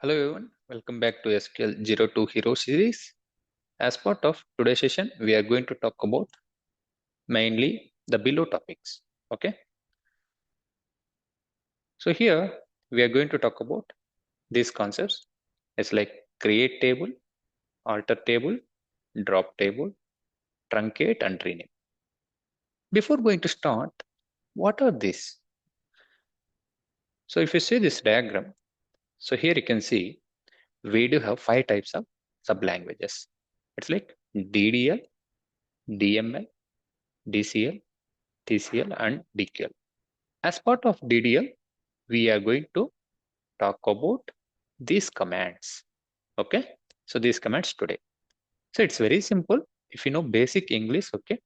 Hello everyone, welcome back to SQL 02 Hero series. As part of today's session, we are going to talk about mainly the below topics. Okay, so here we are going to talk about these concepts. It's like create table, alter table, drop table, truncate, and rename. Before going to start, what are these? So if you see this diagram, so here you can see we do have 5 types of sub-languages. It's like DDL, DML, DCL, TCL, and DQL. As part of DDL, we are going to talk about these commands. Okay, so these commands today. So it's very simple. If you know basic English, okay,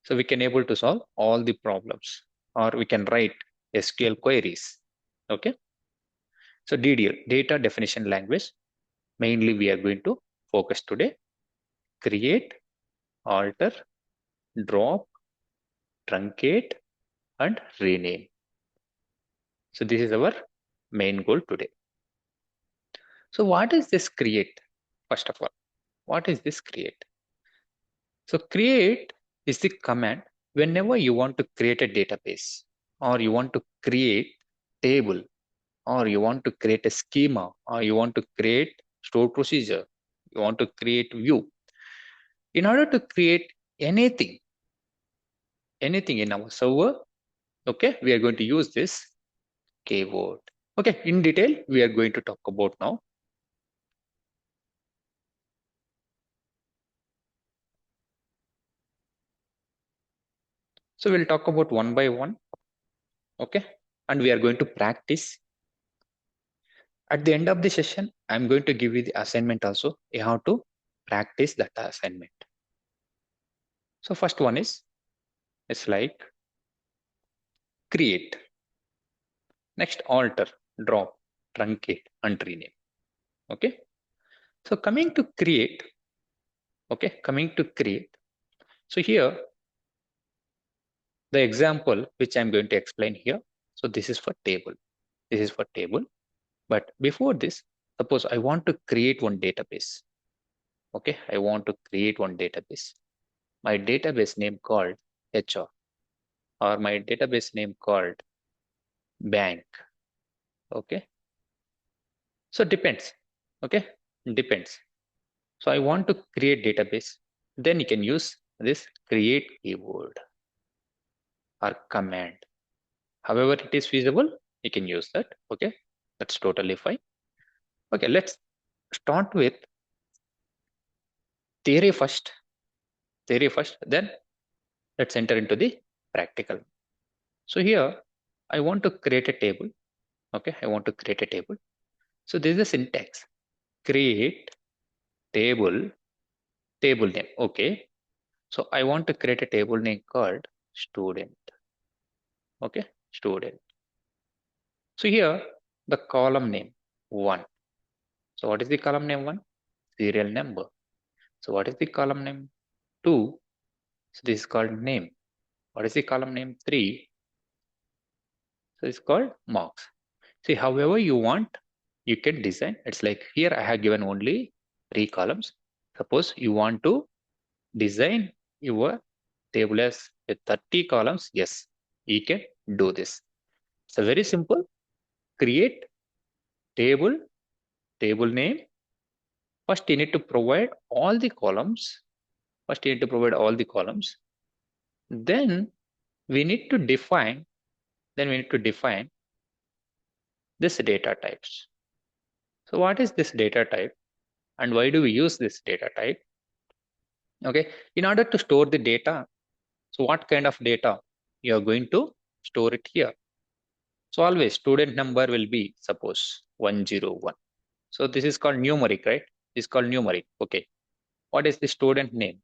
so we can able to solve all the problems, or we can write SQL queries. Okay, so DDL, data definition language. Mainly we are going to focus today. Create, alter, drop, truncate, and rename. So this is our main goal today. So what is this create? First of all, what is this create? So create is the command whenever you want to create a database, or you want to create table, or you want to create a schema, or you want to create store procedure, you want to create view. In order to create anything in our server, okay, we are going to use this keyword. Okay, in detail, we are going to talk about now. So we'll talk about one by one, okay, and we are going to practice. At the end of the session, I'm going to give you the assignment also. You have to practice that assignment. So first one is, it's like create. Next, alter, drop, truncate, and rename. Okay. So coming to create, okay, coming to create. So here, the example which I'm going to explain here. So this is for table. This is for table. But before this, suppose I want to create one database. Okay, I want to create one database. My database name called HR, or my database name called bank. Okay, so depends. Okay, depends. So I want to create database, then you can use this create keyword or command. However it is feasible, you can use that. Okay, that's totally fine. Okay, let's start with theory first. Theory first, then let's enter into the practical. So here I want to create a table. Okay, I want to create a table. So this is the syntax: create table, table name. Okay, so I want to create a table name called student. Okay, student. So here the column name 1. So what is the column name 1? Serial number. So what is the column name 2? So this is called name. What is the column name 3? So it's called marks. See, however you want, you can design. It's like here I have given only 3 columns. Suppose you want to design your table as with 30 columns. Yes, you can do this. So very simple. Create table, table name. First you need to provide all the columns. First you need to provide all the columns. Then we need to define, this data types. So what is this data type and why do we use this data type? Okay, in order to store the data, so what kind of data you are going to store it here? So always student number will be suppose 101. So this is called numeric, right? This is called numeric. Okay. What is the student name?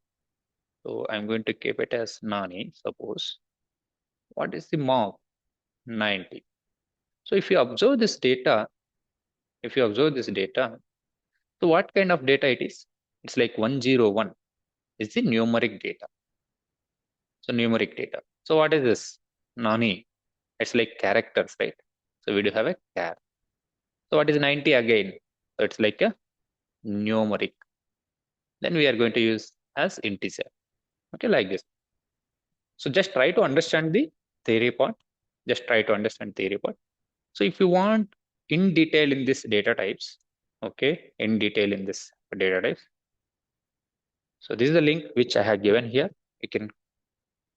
So I'm going to keep it as Nani, suppose. What is the mark? 90. So if you observe this data, so what kind of data it is? It's like 101 is the numeric data. So numeric data. So what is this? Nani. It's like characters, right? So we do have a char. So what is 90 again? So it's like a numeric. Then we are going to use as integer. Okay, like this. So just try to understand the theory part. Just try to understand theory part. So if you want in detail in this data types, okay, in detail in this data types. So this is the link which I have given here. You can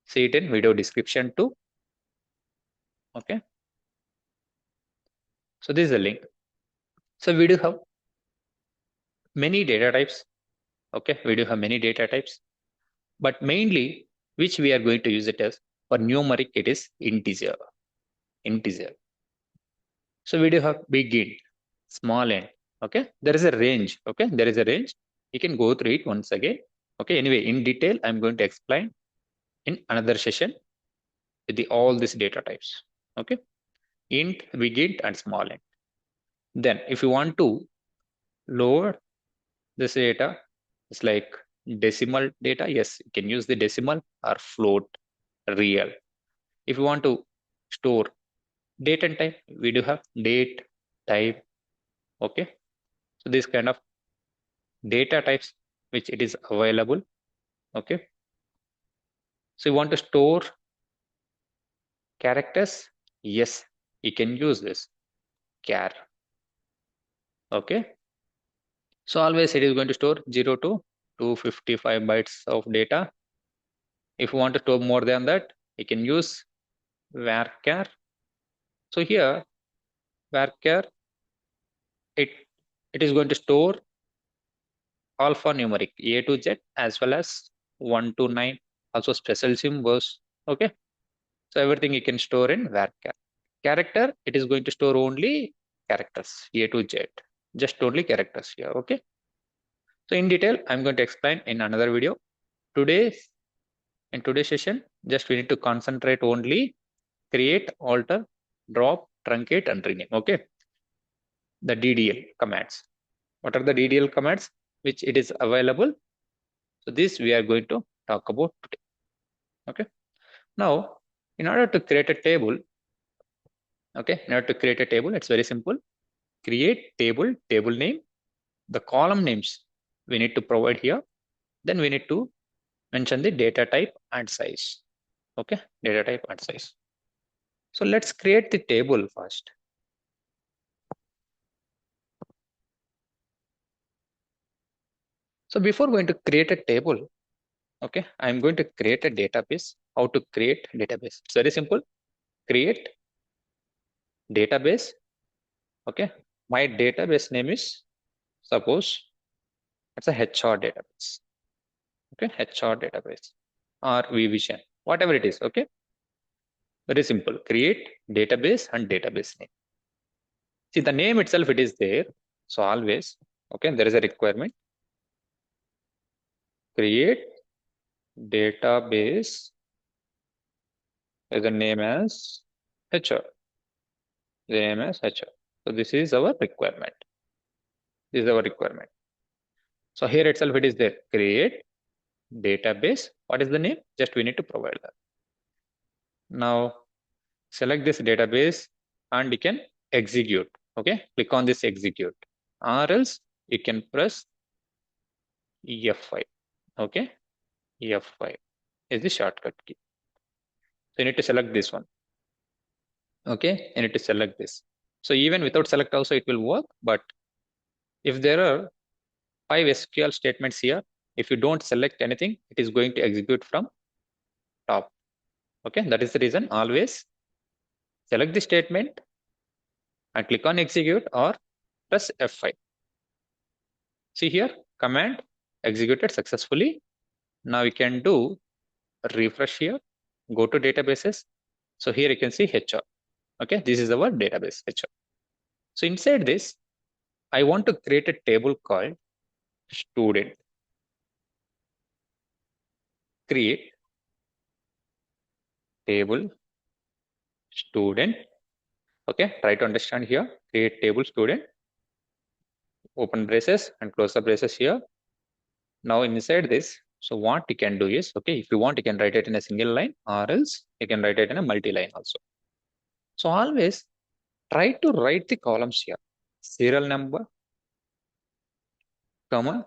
see it in video description too. Okay. So this is the link. So we do have many data types. Okay, we do have many data types, but mainly which we are going to use it as for numeric, it is integer. Integer. So we do have big int, small int. Okay, there is a range. Okay, there is a range. You can go through it once again. Okay, anyway, in detail, I'm going to explain in another session with all these data types. Okay, int, big int, and small int. Then, if you want to lower this data, it's like decimal data. Yes, you can use the decimal or float, real. If you want to store date and time, we do have date, time. Okay, so this kind of data types which it is available. Okay, so you want to store characters. Yes, you can use this char. Okay, so always it is going to store 0 to 255 bytes of data. If you want to store more than that, you can use varchar. So here varchar, it is going to store alphanumeric A to Z as well as 1 to 9, also special symbols. Okay, so everything you can store in varchar. Character, it is going to store only characters A to Z, just only characters here. Okay, so in detail I'm going to explain in another video. In today's session, just we need to concentrate only create, alter, drop, truncate, and rename. Okay, the DDL commands. What are the DDL commands which it is available? So this we are going to talk about today. Okay, now in order to create a table, okay, in order to create a table, it's very simple. Create table, table name, the column names we need to provide here. Then we need to mention the data type and size. Okay, data type and size. So let's create the table first. So before going to create a table, okay, I'm going to create a database. How to create database? It's very simple. Create database. Okay, my database name is, suppose it's a HR database. Okay, HR database or VVision, whatever it is. Okay, very simple. Create database and database name. See, the name itself, it is there. So always, okay, there is a requirement. Create database with the name as HR. The name as HR. So this is our requirement. This is our requirement. So here itself, it is there. Create database. What is the name? Just we need to provide that. Now select this database and you can execute. Okay, click on this execute, or else you can press F5. Okay, F5 is the shortcut key. So you need to select this one. Okay, you need to select this. So even without select also it will work, but if there are 5 SQL statements here, if you don't select anything, it is going to execute from top. Okay, that is the reason always select the statement and click on execute or press F5. See here, command executed successfully. Now you can do refresh here, go to databases. So here you can see HR. Okay, this is our database HR. So inside this, I want to create a table called student. Create table student. Okay, try to understand here. Create table student. Open braces and close the braces here. Now inside this, so what you can do is, okay, if you want, you can write it in a single line, or else you can write it in a multi-line also. So always try to write the columns here. Serial number, comma,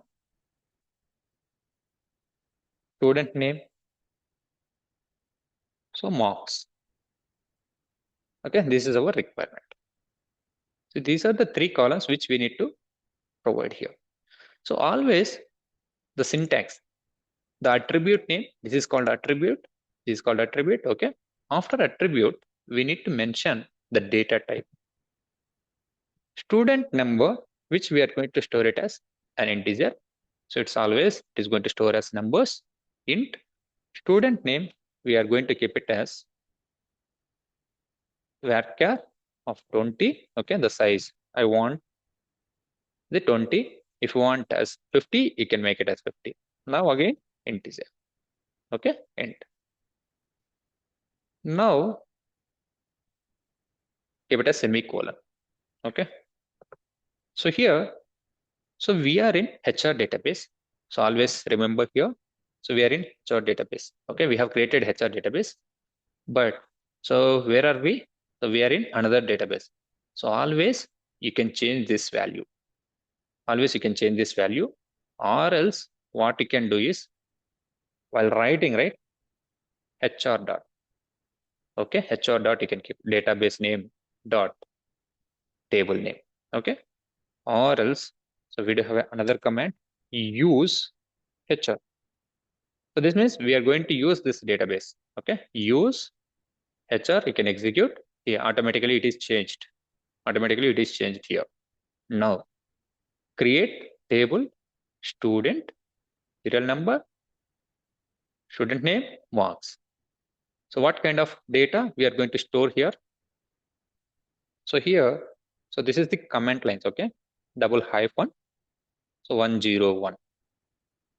student name, so marks. Okay, this is our requirement. So these are the three columns which we need to provide here. So always the syntax, the attribute name, this is called attribute, this is called attribute, okay? After attribute, we need to mention the data type. Student number, which we are going to store it as an integer. So it is going to store as numbers, int. Student name, we are going to keep it as varchar of 20, okay? The size, I want the 20. If you want as 50, you can make it as 50. Now again, integer, okay? Int. Now, give it a semicolon, okay? So here, so we are in HR database. So always remember here, so we are in HR database, okay? We have created HR database, but so where are we? So we are in another database. So always you can change this value. Always you can change this value, or else what you can do is while writing, right? HR dot, okay? HR dot, you can keep database name dot table name, okay? Or else, so we do have another command, use HR. So this means we are going to use this database, okay? Use HR, you can execute. Here, automatically it is changed. Automatically it is changed here. Now, create table, student, serial number, student name, marks. So what kind of data we are going to store here? So here, so this is the comment lines, okay? Double hyphen, so 101,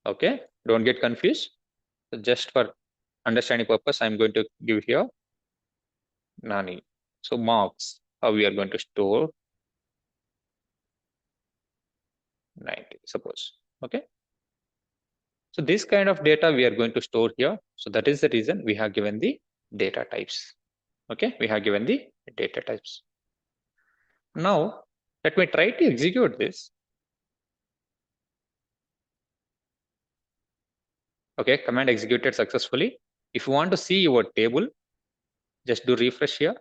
okay? Don't get confused. So just for understanding purpose, I'm going to give here Nani. So marks, how we are going to store 90, suppose, okay? So this kind of data we are going to store here. So that is the reason we have given the data types, okay? We have given the data types. Now, let me try to execute this. Okay, command executed successfully. If you want to see your table, just do refresh here.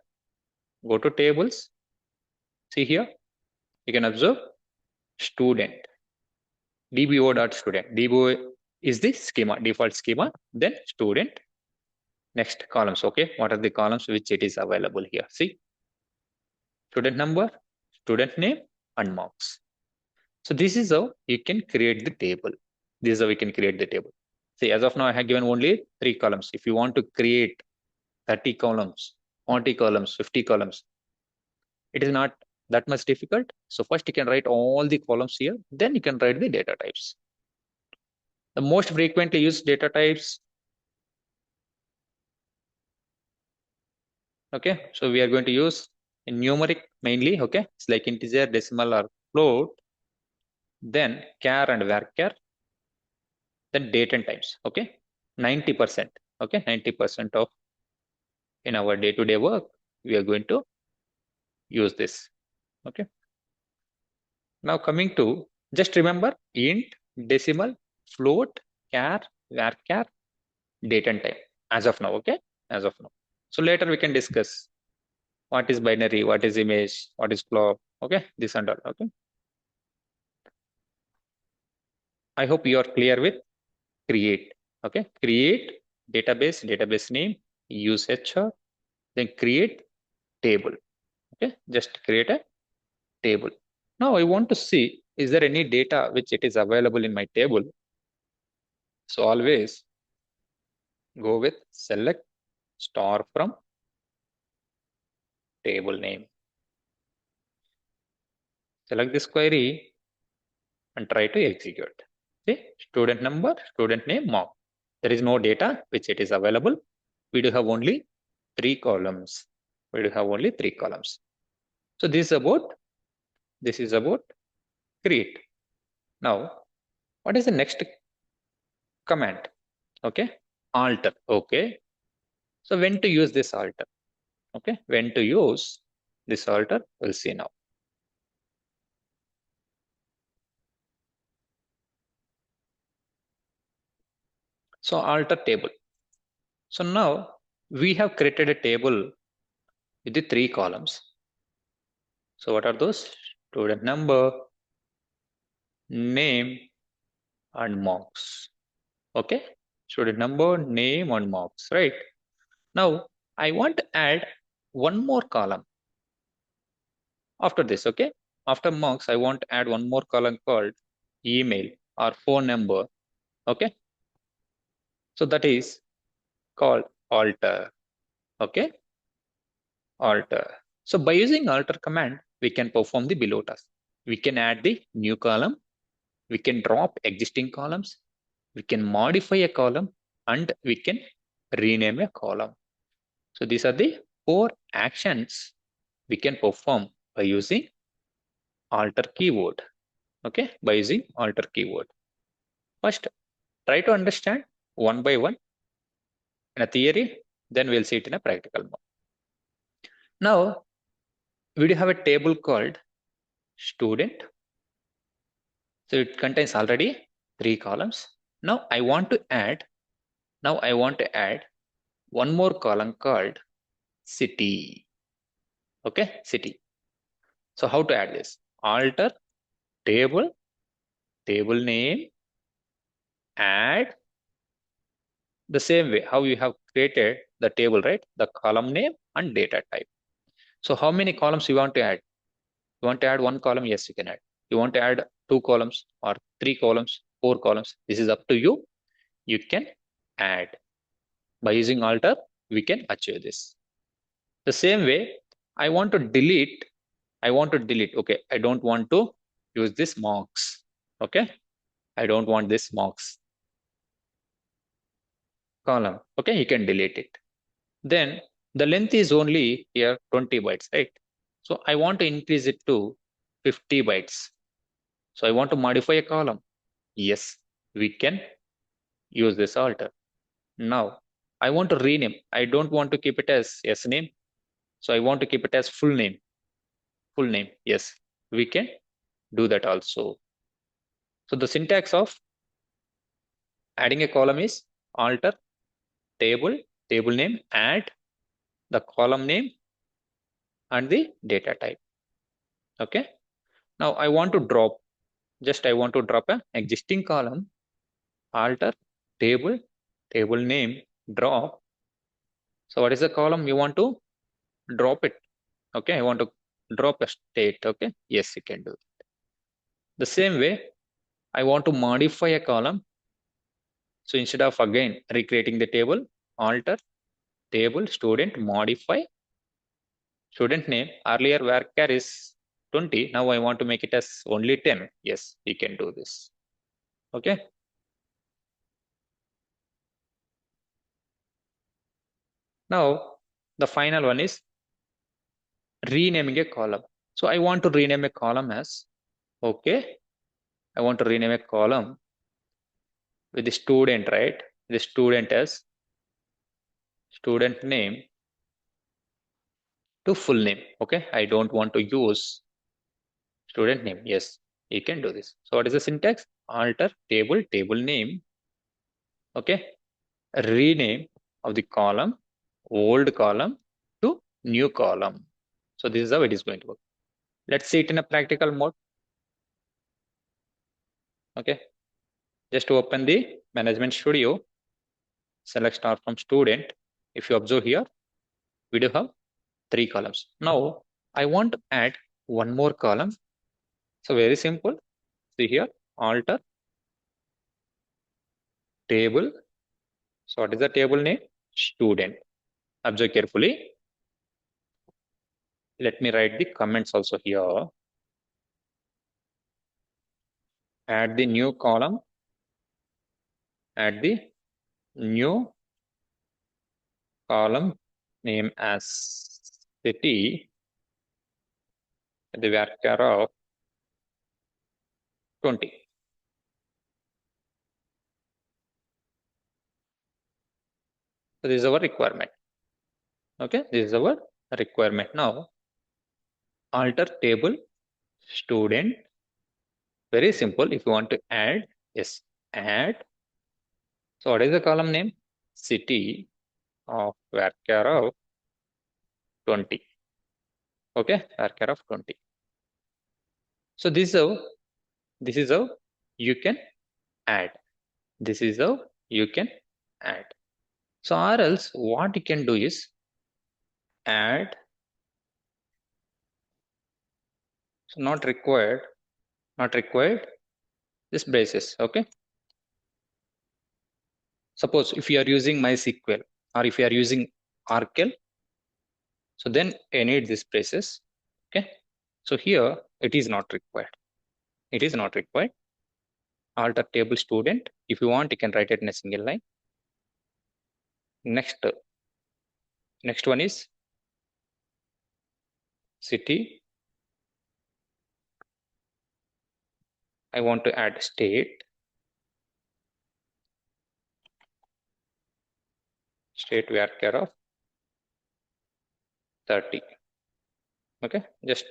Go to tables. See here, you can observe student, dbo.student. dbo is the schema, default schema, then student. Next columns, okay? What are the columns which it is available here? See, student number, student name, and marks. So this is how you can create the table. This is how we can create the table. See, as of now, I have given only 3 columns. If you want to create 30 columns, 40 columns, 50 columns, it is not that much difficult. So first you can write all the columns here, then you can write the data types. The most frequently used data types. Okay, so we are going to use in numeric mainly, okay? It's like integer, decimal, or float. Then char and varchar. Then date and times, okay? 90%, okay? 90% of in our day-to-day work, we are going to use this, okay? Now coming to, just remember int, decimal, float, char, varchar, date and time as of now, okay? As of now. So later we can discuss what is binary, what is image, what is float, okay? This and all, okay? I hope you are clear with create, okay? Create database, database name, use HR, then create table, okay? Just create a table. Now I want to see, is there any data which it is available in my table? So always go with select star from table name. Select this query and try to execute. See, student number, student name, mark. There is no data which it is available. We do have only 3 columns. We do have only 3 columns. So this is about create. Now, what is the next command? Okay, alter. Okay, so when to use this alter? Okay, when to use this alter, we'll see now. So alter table. So now we have created a table with the 3 columns. So what are those? Student number, name, and marks. Okay, student number, name, and marks, right? Now I want to add one more column after this. Okay, after marks I want to add one more column called email or phone number. Okay, so that is called alter. Okay, alter. So by using alter command we can perform the below task. We can add the new column, we can drop existing columns, we can modify a column, and we can rename a column. So these are the 4 actions we can perform by using alter keyword. Okay, by using alter keyword. First, try to understand one by one in a theory, then we'll see it in a practical mode. Now, we do have a table called student. So it contains already 3 columns. Now I want to add one more column called city. Okay, city. So how to add this? Alter table, table name, add the same way how you have created the table, right? The column name and data type. So how many columns you want to add? You want to add 1 column? Yes, you can add. You want to add 2 columns or 3 columns, 4 columns? This is up to you. You can add. By using alter, we can achieve this. The same way, I want to delete. Okay, I don't want to use this marks. Okay, I don't want this marks column. Okay, you can delete it. Then the length is only here 20 bytes, right? So I want to increase it to 50 bytes. So I want to modify a column. Yes, we can use this alter. Now I want to rename. I don't want to keep it as sname. So I want to keep it as full name. Full name. Yes, we can do that also. So the syntax of adding a column is alter table, table name, add the column name and the data type. Okay. Now I want to drop, I want to drop an existing column, alter table, table name, drop. So what is the column you want to drop it? Okay, I want to drop a state. Okay, yes, you can do it. The same way, I want to modify a column. So instead of again recreating the table, alter table student modify student name. Earlier varchar is 20. Now I want to make it as only 10. Yes, you can do this. Okay. Now the final one is renaming a column. So I want to rename a column as, okay, I want to rename a column with the student, right? The student as student name to full name. Okay, I don't want to use student name. Yes, you can do this. So what is the syntax? Alter table, table name. Okay, rename of the column, old column to new column. So this is how it is going to work. Let's see it in a practical mode. Okay, just to open the management studio, select start from student. If you observe here, we do have 3 columns. Now I want to add one more column. So very simple. See here, alter table. So what is the table name? Student. Observe carefully. Let me write the comments also here. Add the new column. Add the new column name as city. The varchar of 20. So this is our requirement. Okay, this is our requirement. Now alter table student. Very simple. If you want to add, yes, add. So what is the column name? City of varchar of 20. Okay, varchar of 20. So this is how you can add. This is how you can add. So or else what you can do is add. So not required this braces. Okay. Suppose if you are using MySQL or if you are using Oracle, so then I need this braces. Okay. So here it is not required. It is not required. Alter table student. If you want, you can write it in a single line. Next one is city. I want to add state. State varchar of 30. Okay, just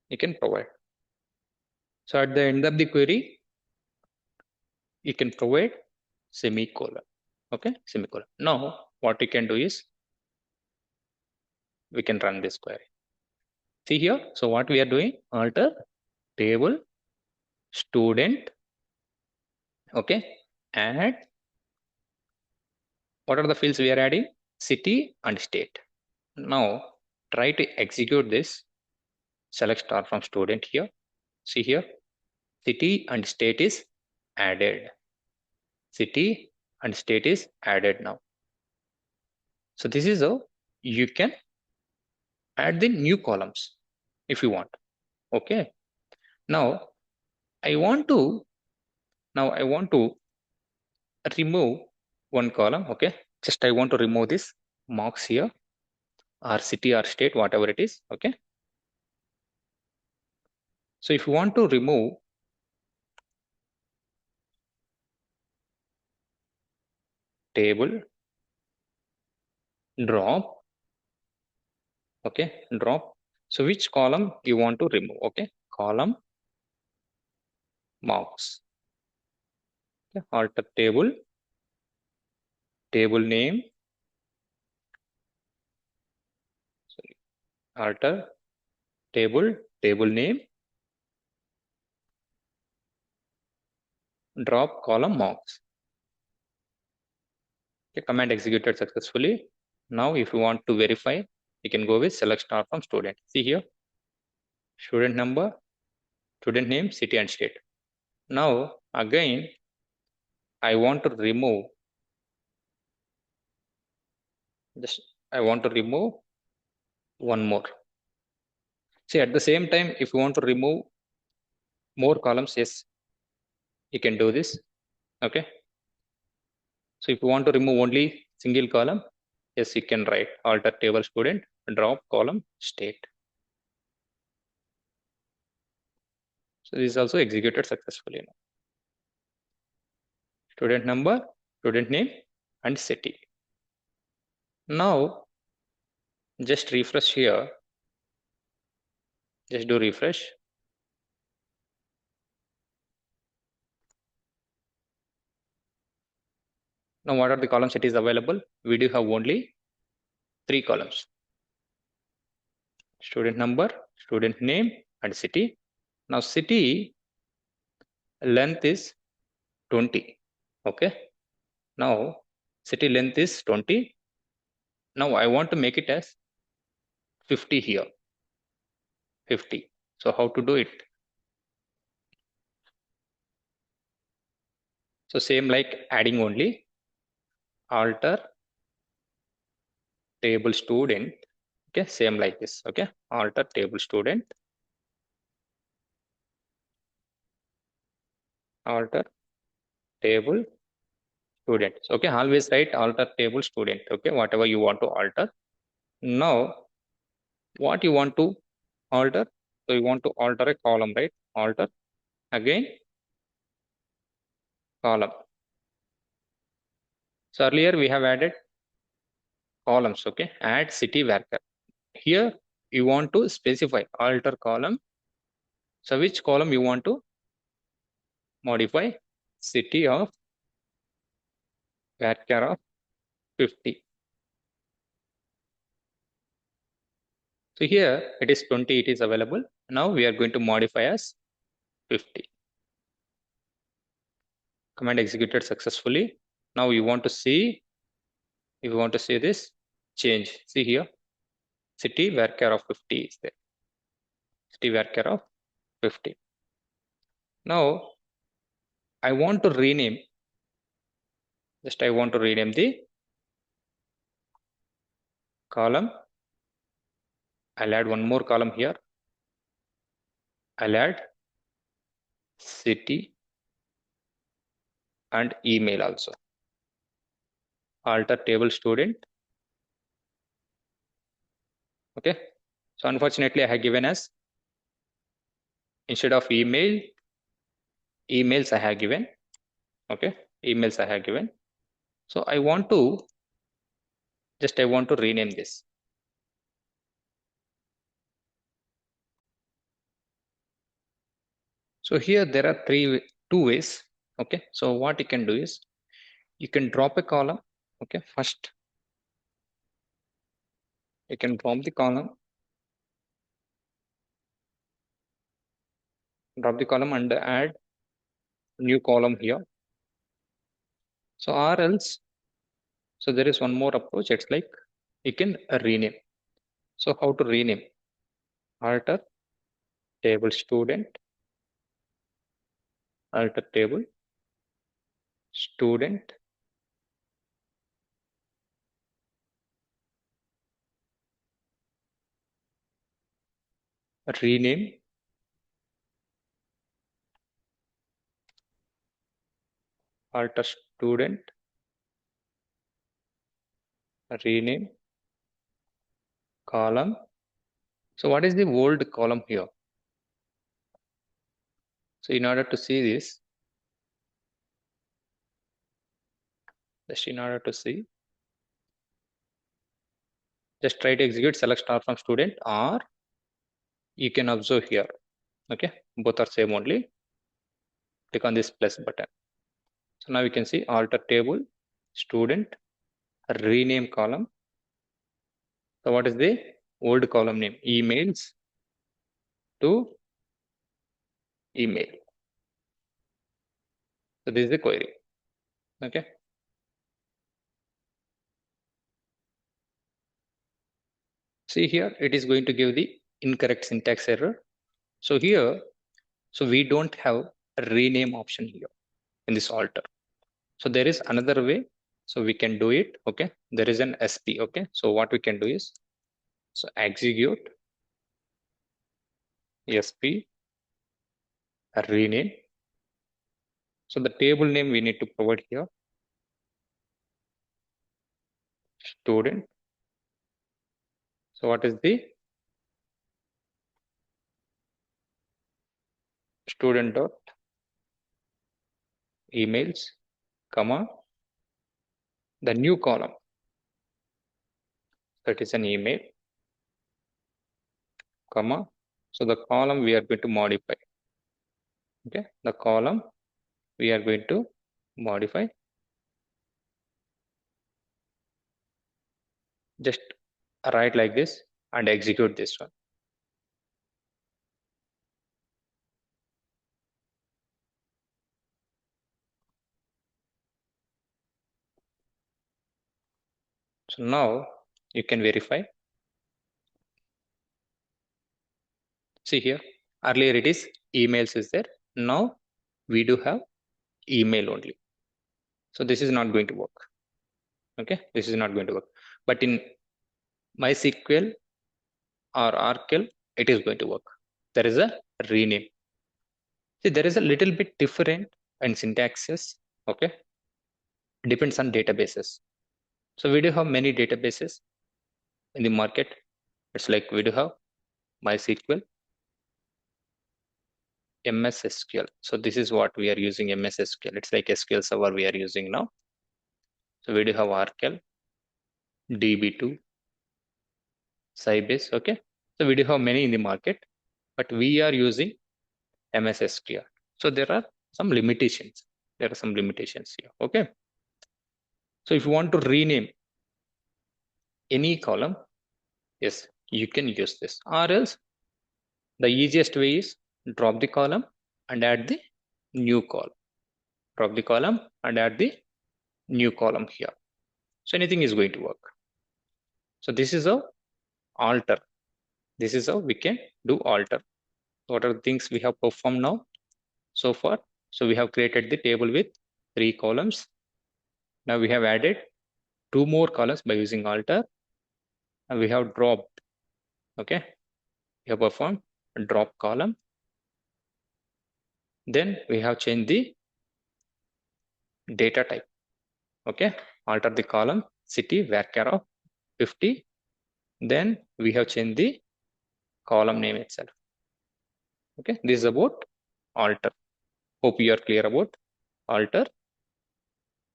you can provide. So at the end of the query, you can provide semicolon. Okay, semicolon. Now what you can do is we can run this query. See here. So what we are doing, alter table student. Okay, add. What are the fields we are adding? City and state. Now try to execute this. Select star from student here. See here, city and state is added. City and state is added now. So this is how you can add the new columns if you want. Okay. Now I want to remove one column. Okay. Just I want to remove this marks here or city or state, whatever it is. Okay. So if you want to remove table drop, okay, drop. So which column you want to remove? Okay, column marks. Okay, alter table name. Sorry, alter table name. Drop column marks. Okay, command executed successfully. Now if you want to verify, you can go with select star from student. See here, student number, student name, city and state. Now again, I want to remove this. I want to remove one more. See, at the same time, if you want to remove more columns, yes, you can do this. Okay. So if you want to remove only single column, yes, you can write alter table student, drop column state. So this is also executed successfully now. Student number, student name, and city. Now just refresh here. Just do refresh. Now what are the columns it is available? We do have only 3 columns. Student number, student name, and city. Now city length is 20. Okay. Now city length is 20. Now I want to make it as 50 here. 50. So how to do it? So same like adding only, alter table student. Okay, same like this. Okay, alter table student, alter table student. Okay, always write alter table student. Okay, whatever you want to alter. Now what you want to alter? So you want to alter a column, right? Alter again column. So earlier we have added columns. Okay, add city varchar. Here you want to specify alter column. So which column you want to modify? City of varchar of 50. So here it is 20, it is available. Now we are going to modify as 50. Command executed successfully. Now you want to see, if you want to see this change, see here, city varchar of 50 is there. City varchar of 50. Now I want to rename, I want to rename the column. I'll add one more column here. I'll add city and email also. Alter table student. Okay. So unfortunately I have given as, instead of email, emails I have given. Okay. Emails I have given. So I want to rename this. So here there are two ways. Okay. So what you can do is you can drop a column. Okay. First, you can drop the column, and add new column here. So or else, so there is one more approach. It's like you can rename. So how to rename? Alter table student, alter table student, rename alter student, rename column. So what is the old column here? So in order to see this, just in order to see, just try to execute select star from student, or you can observe here. Okay, both are same only. Click on this plus button. So now you can see alter table student, rename column. So what is the old column name? Emails to email. So this is the query. Okay. See here, it is going to give the incorrect syntax error. So here, so we don't have a rename option here in this alter. So there is another way. So we can do it. Okay. There is an SP. Okay. So what we can do is, so execute SP rename. So the table name we need to provide here, student. So what is the student dot emails, comma, the new column, that is an email, comma. So the column we are going to modify. Okay, the column we are going to modify. Just write like this and execute this one. So now you can verify. See here, earlier it is emails is there. Now we do have email only. So this is not going to work. Okay, this is not going to work. But in MySQL or Oracle, it is going to work. There is a rename. See, there is a little bit different in syntaxes. Okay, depends on databases. So we do have many databases in the market. It's like we do have MySQL, MS SQL. So this is what we are using, MS SQL. It's like SQL server we are using now. So we do have Oracle, DB2, Sybase. Okay, so we do have many in the market, but we are using MS SQL. So there are some limitations. There are some limitations here. Okay. So if you want to rename any column, yes, you can use this. Or else the easiest way is drop the column and add the new column. Drop the column and add the new column here. So anything is going to work. So this is a alter. This is how we can do alter. What are the things we have performed now so far? So we have created the table with 3 columns. Now we have added 2 more columns by using alter, and we have dropped. Okay, we have performed a drop column. Then we have changed the data type. Okay, alter the column city varchar of 50. Then we have changed the column name itself. Okay, this is about alter. Hope you are clear about alter.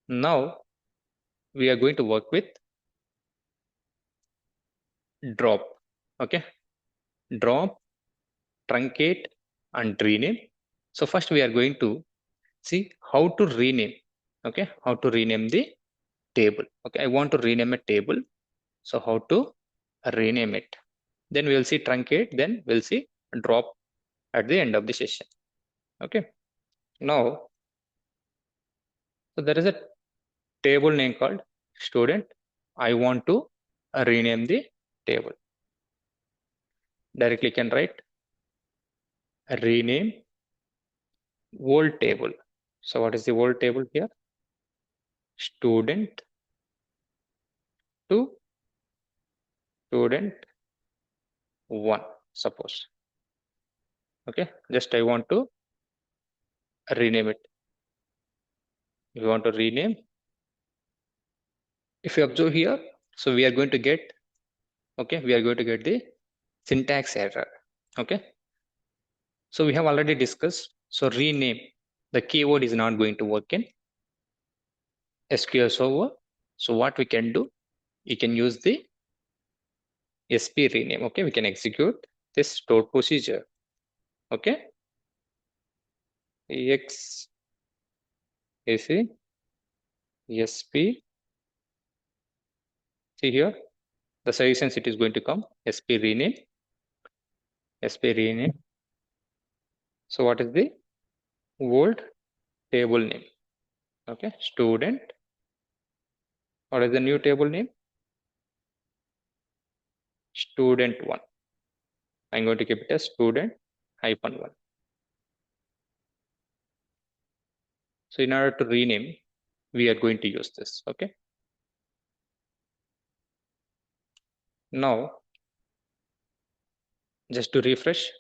Now we are going to work with drop. Okay, drop, truncate, and rename. So first we are going to see how to rename. Okay, how to rename the table. Okay, I want to rename a table. So how to rename it? Then we will see truncate. Then we'll see drop at the end of the session. Okay. Now, so there is a table name called student. I want to rename the table. Directly can write rename old table. So what is the old table here? Student to student 1, suppose. Okay, just I want to rename it. If you want to rename, if you observe here, so we are going to get, okay, we are going to get the syntax error. Okay, so we have already discussed. So rename, the keyword is not going to work in SQL Server. So what we can do, you can use the SP rename. Okay, we can execute this stored procedure. Okay, X AC SP. See here, the suggestions it is going to come SP rename, SP rename. So what is the old table name? Okay, student. What is the new table name? Student 1. I'm going to keep it as student -1. So in order to rename, we are going to use this. Okay. Now, just to refresh,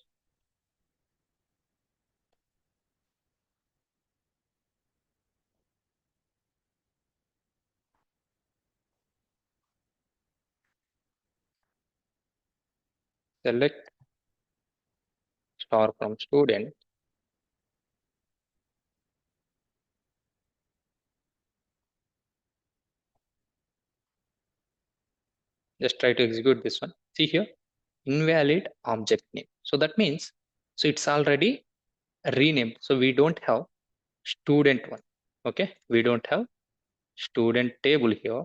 select star from student. Just try to execute this one. See here, invalid object name. So that means, so it's already renamed. So we don't have student 1. Okay, we don't have student table here.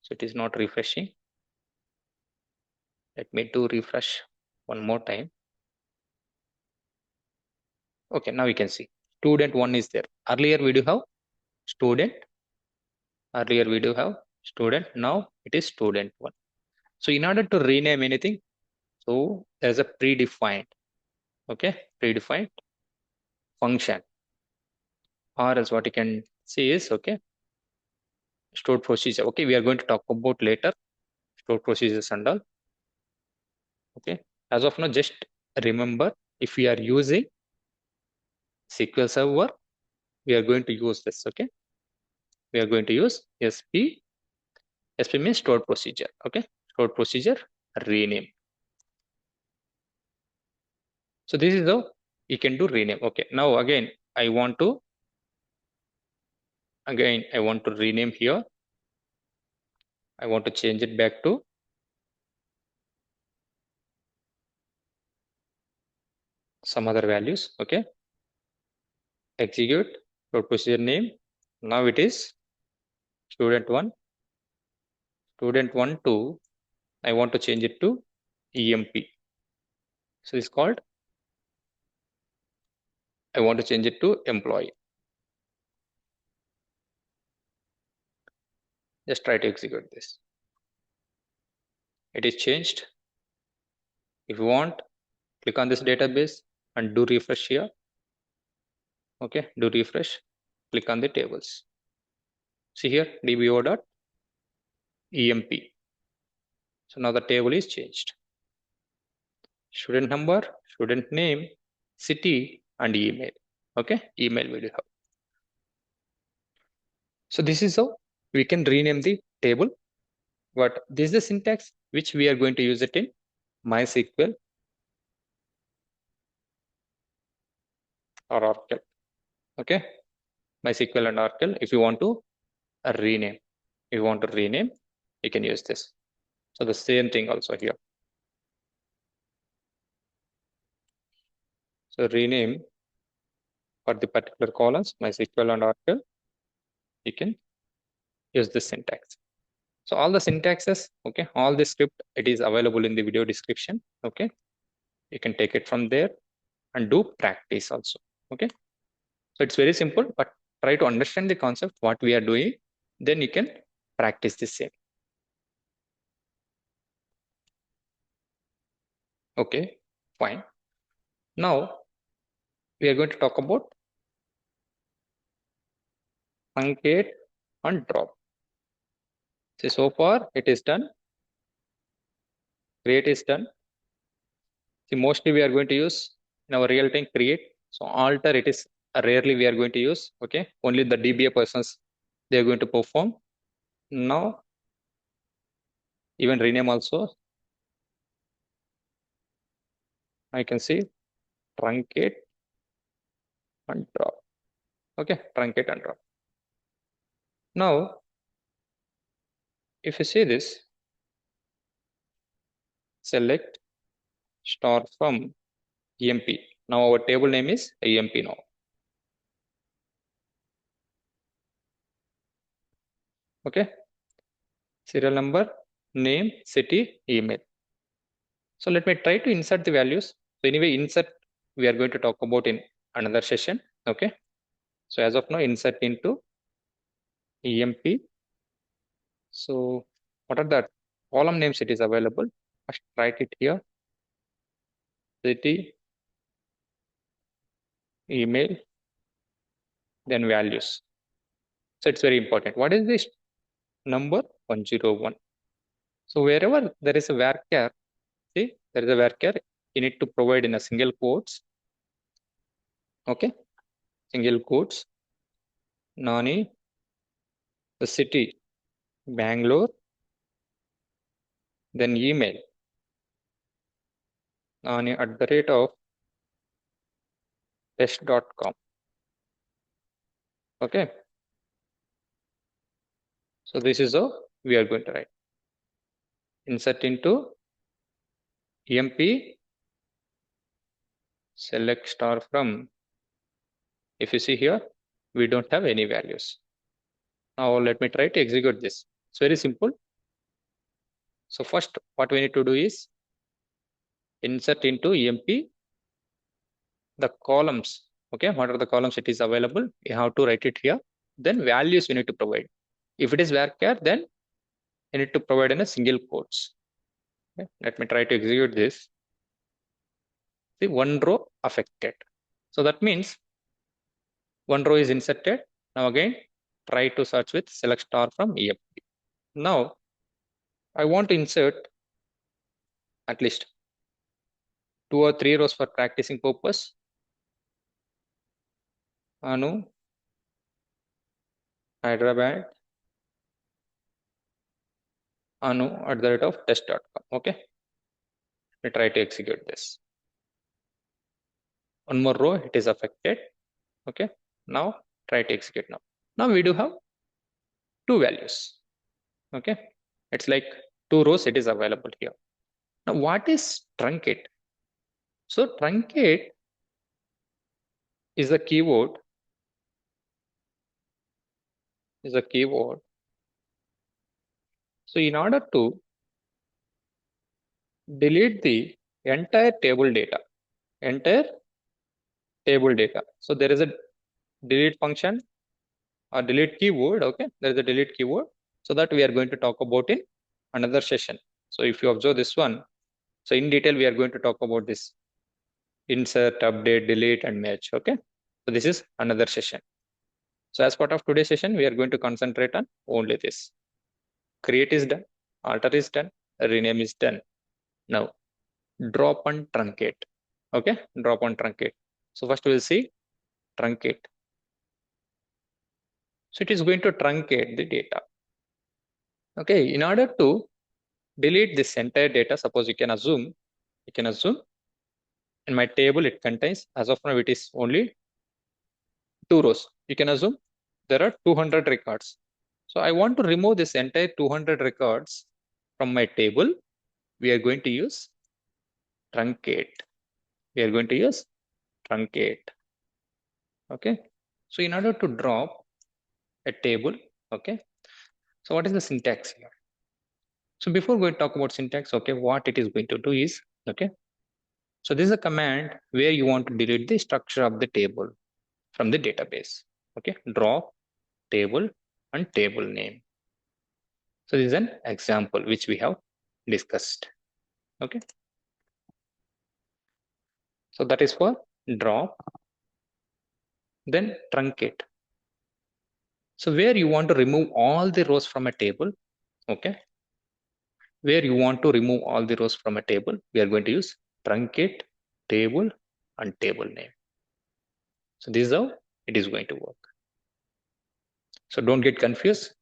So it is not refreshing. Let me do refresh one more time. Okay, now you can see student 1 is there. Earlier we do have student. Earlier we do have student. Now it is student 1. So in order to rename anything, so there's a predefined, okay, predefined function. Or else what you can see is, okay, stored procedure. Okay, we are going to talk about later stored procedures and all. Okay, as of now, just remember, if we are using SQL Server, we are going to use this. Okay, we are going to use SP. SP means stored procedure. Okay, stored procedure rename. So this is how you can do rename. Okay, now again I want to rename here. I want to change it back to some other values. Okay, execute stored procedure name. Now it is student 1, student 1 to, I want to change it to EMP. So it's called, I want to change it to employee. Just try to execute this. It is changed. If you want, click on this database and do refresh here. Okay, do refresh. Click on the tables. See here, dbo.emp. So now the table is changed. Student number, student name, city, and email. Okay, email we will have. So this is how we can rename the table. But this is the syntax which we are going to use it in MySQL or Oracle. Okay, MySQL and Oracle. If you want to rename, if you want to rename, you can use this. So the same thing also here. So rename for the particular columns, MySQL and Oracle, you can use this syntax. So all the syntaxes, okay, all the script, it is available in the video description. Okay, you can take it from there and do practice also. Okay, so it's very simple, but try to understand the concept, what we are doing, then you can practice the same. Okay, fine. Now we are going to talk about truncate and drop. So far it is done, create is done. See, mostly we are going to use in our real time create. So alter, it is rarely we are going to use. Okay, only the DBA persons, they are going to perform. Now even rename also, I can see truncate and drop. Okay, truncate and drop. Now if you see this, select star from EMP. Now our table name is EMP now. Okay, serial number, name, city, email. So let me try to insert the values. So anyway, insert we are going to talk about in another session. Okay, so as of now, insert into EMP. So what are the column names it is available? First write it here, city, email, then values. So it's very important. What is this number? 101. So wherever there is a varchar, see, there is a varchar, you need to provide in a single quotes. Okay, single quotes. Nani, the city, Bangalore, then email, Nani @ test.com. Okay, so this is how we are going to write. Insert into EMP, select star from. If you see here, we don't have any values. Now let me try to execute this. It's very simple. So first what we need to do is insert into EMP the columns. Okay, what are the columns it is available? You have to write it here. Then values we need to provide. If it is varchar, then you need to provide in a single quotes. Okay, let me try to execute this. See, one row affected. So that means one row is inserted. Now again, try to search with select star from EMP. Now I want to insert at least 2 or 3 rows for practicing purpose. Anu, Hyderabad, Anu @test.com. Okay, let me try to execute this. One more row, it is affected. Okay, now try to execute now. Now we do have 2 values. Okay, it's like 2 rows it is available here. Now what is truncate? So truncate is a keyword, So in order to delete the entire table data, so there is a delete function or delete keyword. Okay, there is a delete keyword. So that we are going to talk about in another session. So if you observe this one, so in detail we are going to talk about this insert, update, delete, and merge. Okay, so this is another session. So as part of today's session, we are going to concentrate on only this. Create is done, alter is done, rename is done. Now drop and truncate. Okay, drop and truncate. So first we will see truncate. So it is going to truncate the data. Okay, in order to delete this entire data, suppose you can assume in my table it contains, as of now it is only 2 rows. You can assume there are 200 records. So I want to remove this entire 200 records from my table. We are going to use truncate. Okay. So in order to drop a table, okay. So what is the syntax here? So before we talk about syntax, okay, what it is going to do is, okay. So this is a command where you want to delete the structure of the table from the database. Okay, drop table and table name. So this is an example which we have discussed. Okay. So that is for drop, then truncate. So where you want to remove all the rows from a table, okay. Where you want to remove all the rows from a table, we are going to use truncate table and table name. So this is how it is going to work. So don't get confused.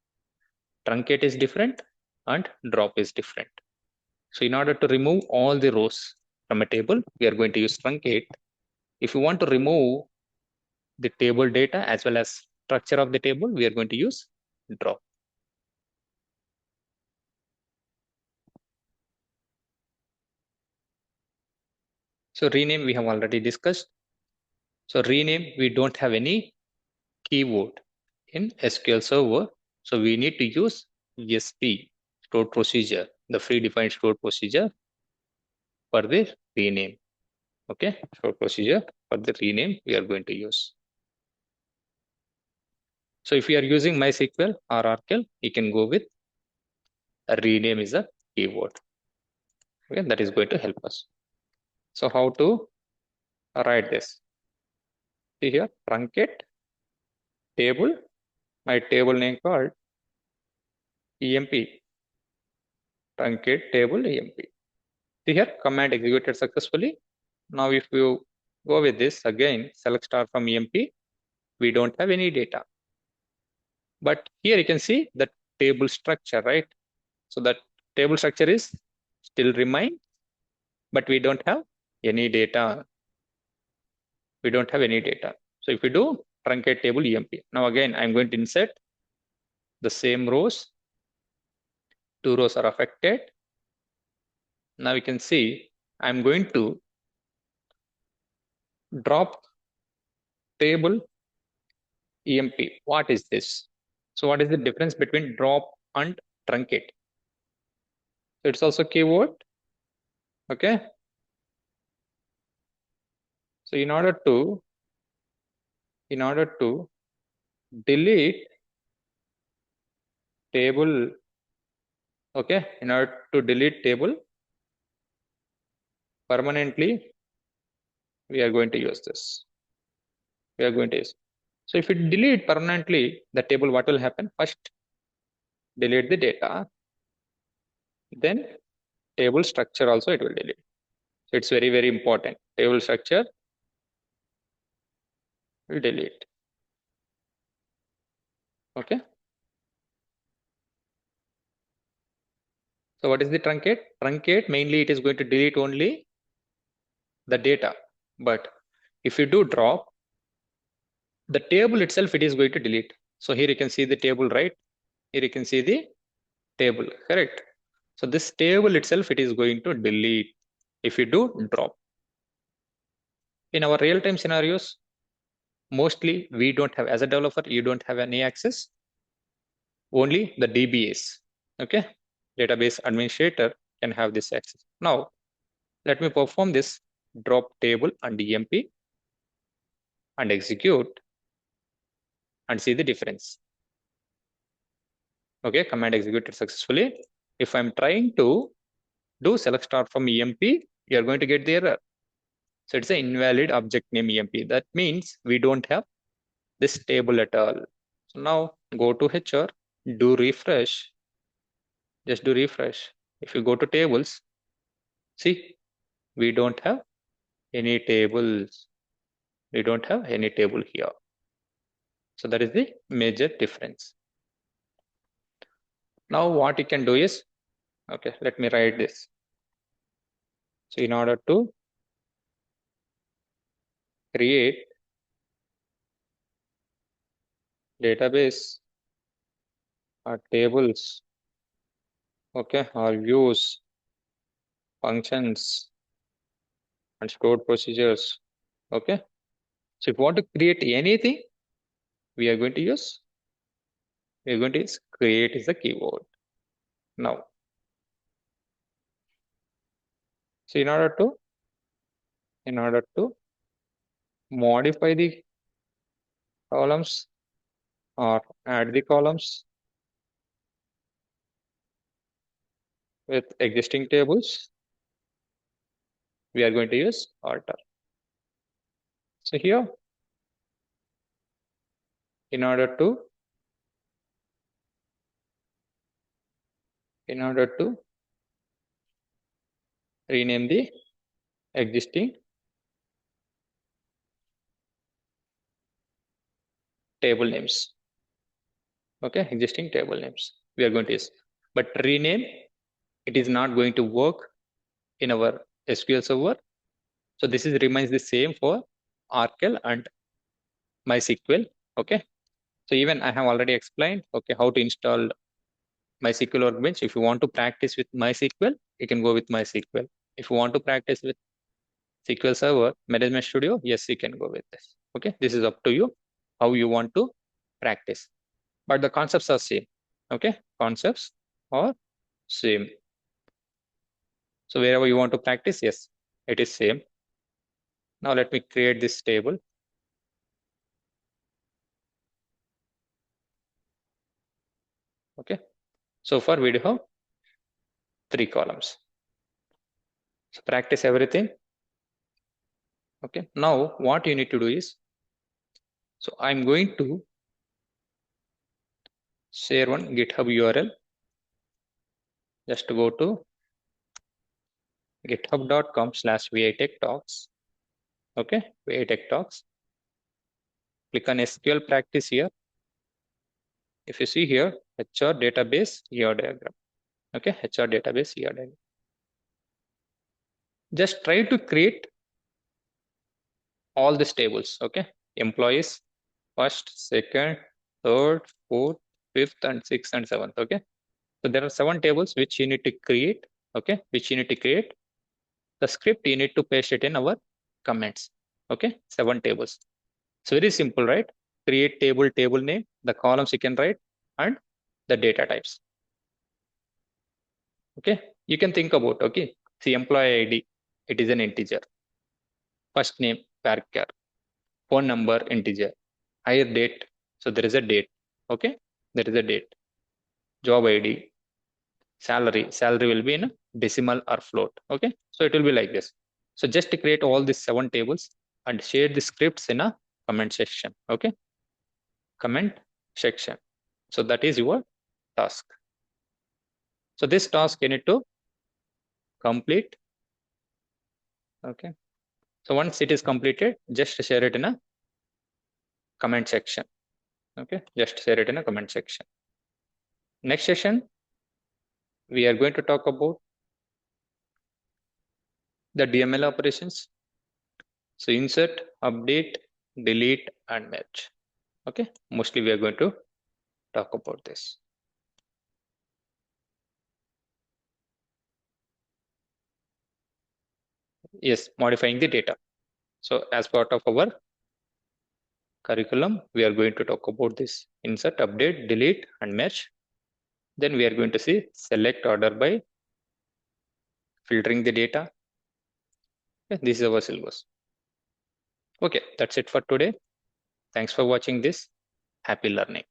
Truncate is different and drop is different. So in order to remove all the rows from a table, we are going to use truncate. If you want to remove the table data as well as structure of the table, we are going to use drop. So rename we have already discussed. So rename, we don't have any keyword in SQL Server. So we need to use SP, stored procedure, the predefined stored procedure for the rename. Okay, stored procedure for the rename we are going to use. So if you are using MySQL or Oracle, you can go with rename is a keyword. Okay, that is going to help us. So how to write this? See here, truncate table, my table name called EMP, truncate table EMP. See here, command executed successfully. Now if you go with this again, select star from EMP, we don't have any data. But here you can see the table structure, right? So that table structure is still remain, but we don't have any data. So if we do truncate table EMP, now again, I'm going to insert the same rows. 2 rows are affected. Now you can see I'm going to drop table EMP. What is this? So what is the difference between drop and truncate? So it's also keyword. Okay. So in order to delete table, okay, in order to delete table permanently, we are going to use this. So if you delete permanently the table, what will happen? First, delete the data, then table structure also it will delete. So it's very, very important. Table structure will delete. Okay. So what is the truncate? Truncate, mainly it is going to delete only the data. But if you do drop, the table itself, it is going to delete. So here you can see the table, right? Here you can see the table, correct? So this table itself, it is going to delete if you do drop. In our real-time scenarios, mostly we don't have, as a developer, you don't have any access, only the DBAs, okay? database administrator can have this access. Now, let me perform this drop table and emp and execute and see the difference. Okay, command executed successfully. If I'm trying to do select star from emp, you're going to get the error. So it's an invalid object name emp. That means we don't have this table at all. So now go to HR, do refresh, just do refresh. If you go to tables, see, we don't have any tables. We don't have any table here. So that is the major difference. Now what you can do is, okay, let me write this. So in order to create database or tables, okay, or views, functions, and stored procedures, okay. So if you want to create anything, we are going to use create is the keyword. Now, so in order to modify the columns or add the columns with existing tables, we are going to use alter. So here, in order to rename the existing table names, okay, existing table names we are going to use, but rename, it is not going to work in our SQL server. So this is remains the same for Oracle and MySQL, okay. So even I have already explained, okay, how to install MySQL Workbench. If you want to practice with MySQL, you can go with MySQL. If you want to practice with SQL Server Management Studio, yes, you can go with this. Okay, this is up to you how you want to practice, but the concepts are same. Okay, concepts are same. So wherever you want to practice, yes, it is same. Now let me create this table. Okay, so far we do have 3 columns. So practice everything. Okay, now what you need to do is, so I'm going to share one GitHub URL. Just go to github.com/ViTech Talks. Okay, ViTech Talks. Click on SQL practice here. If you see here, HR database ER diagram. Okay, HR database ER diagram. Just try to create all these tables. Okay, employees, first, second, third, fourth, fifth, and sixth, and seventh. Okay, so there are 7 tables which you need to create. Okay, which you need to create. The script you need to paste it in our comments. Okay, 7 tables. It's very simple, right? Create table, table name, the columns you can write, and the data types. Okay, you can think about, okay, see employee ID, it is an integer. First name, varchar. Phone number, integer. Hire date, so there is a date. Okay, there is a date. Job ID, salary will be in a decimal or float. Okay, so it will be like this. So just to create all these 7 tables and share the scripts in a comment section. Okay, comment section. So that is your task. So this task you need to complete. Okay, so once it is completed, just share it in a comment section. Okay, just share it in a comment section. Next session, we are going to talk about the DML operations. So insert, update, delete, and merge. Okay, mostly we are going to talk about this. Yes, modifying the data. So as part of our curriculum, we are going to talk about this insert, update, delete, and merge. Then we are going to see select order by filtering the data. Okay, this is our syllabus. Okay, that's it for today. Thanks for watching this. Happy learning.